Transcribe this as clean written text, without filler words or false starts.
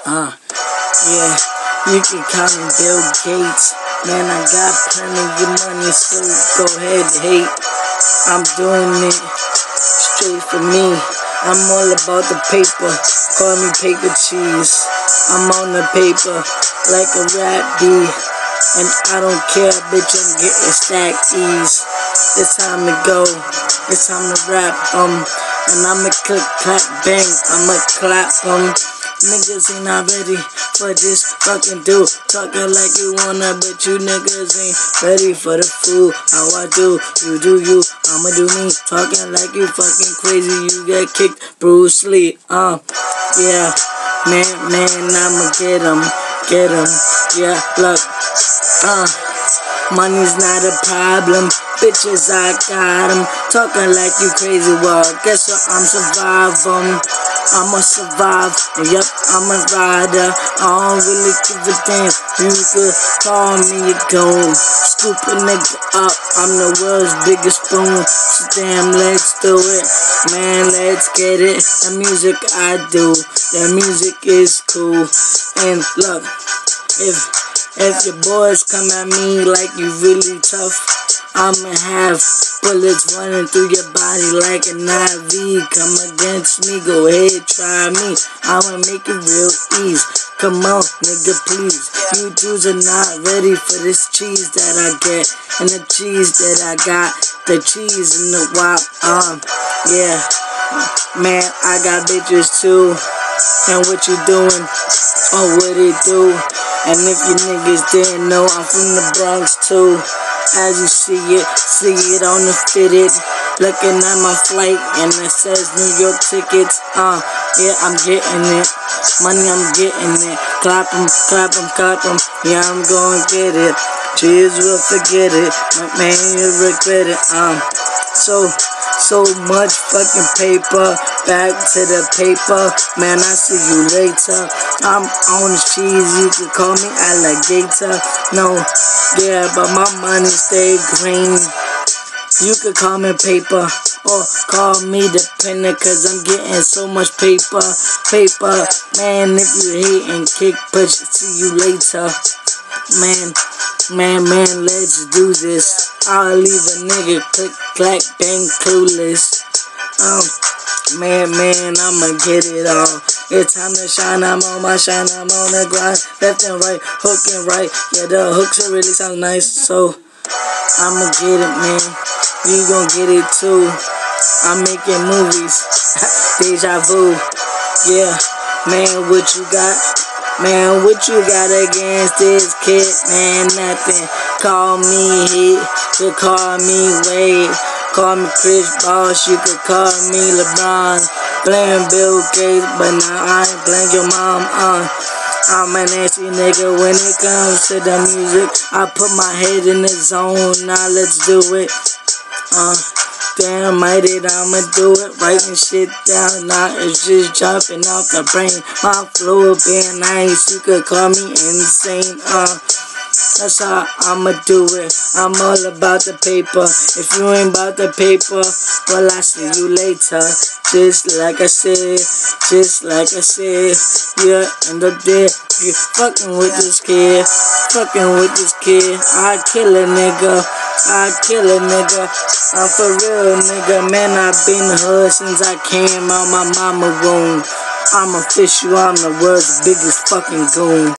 Yeah, you can call me Bill Gates. Man, I got plenty of money, so go ahead, hate. I'm doing it straight for me. I'm all about the paper. Call me paper cheese. I'm on the paper like a rap bee. And I don't care, bitch, I'm getting stacked ease. It's time to go. It's time to rap, and I'ma click, clap, bang. I'ma clap, Niggas ain't not ready for this fucking dude. Talking like you wanna, but you niggas ain't ready for the fool. How I do, you do you, I'ma do me. Talking like you fucking crazy, you get kicked, Bruce Lee. Yeah, man, I'ma get him. Yeah, look, money's not a problem. Bitches, I got 'em. Talking like you crazy, well, guess what? I'm surviving. I'ma survive, and yup, I'm a rider. I don't really give a damn. You could call me a goon. Scoop a nigga up, I'm the world's biggest spoon. So damn, let's do it. Man, let's get it. The music I do, the music is cool. And look, if your boys come at me like you really tough, I'ma have bullets running through your body like an IV. Come against me, go ahead, try me. I'ma make it real easy. Come on, nigga, please. You dudes are not ready for this cheese that I get. And the cheese that I got, the cheese in the wop. Yeah, man, I got bitches too. And what you doing? Oh, what it do? And if you niggas didn't know, I'm from the Bronx too. As you see it on the fitted. Looking at my flight and it says New York tickets. Yeah, I'm getting it. Money, I'm getting it. Clap 'em. Yeah, I'm gonna get it. Cheers, will forget it. Man, you regret it. So much fucking paper. Back to the paper. Man, I see you later. I'm on the cheese. You could call me alligator. No, yeah, but my money stay green. You could call me paper or call me the penny, cause I'm getting so much paper. Man, if you hate and kick, push, see you later. Man, let's do this. I'll leave a nigga click, clack, bang, clueless. Man, I'ma get it all. It's time to shine, I'm on my shine, I'm on the grind. Left and right, hook and right. Yeah, the hooks really sound nice, so I'ma get it, man. You gon' get it too. I'm making movies. Deja vu. Yeah, man, what you got? Man, what you got against this kid? Man, nothing. Call me Heat, you call me Wade. Call me Chris Bosh, you could call me LeBron. Playing Bill Gates, but now I ain't playing your mom. I'm a nasty nigga when it comes to the music. I put my head in the zone, now let's do it. Damn mighty, I'ma do it. Writing shit down, now it's just jumping off the brain. My flow being nice, you could call me insane. That's how I'ma do it. I'm all about the paper. If you ain't about the paper, well, I see you later. Just like I said, yeah, end up there. You fucking with this kid, I kill a nigga. I'm for real, nigga. Man, I've been hood since I came out my mama womb. I'm official, I'm the world's biggest fucking goon.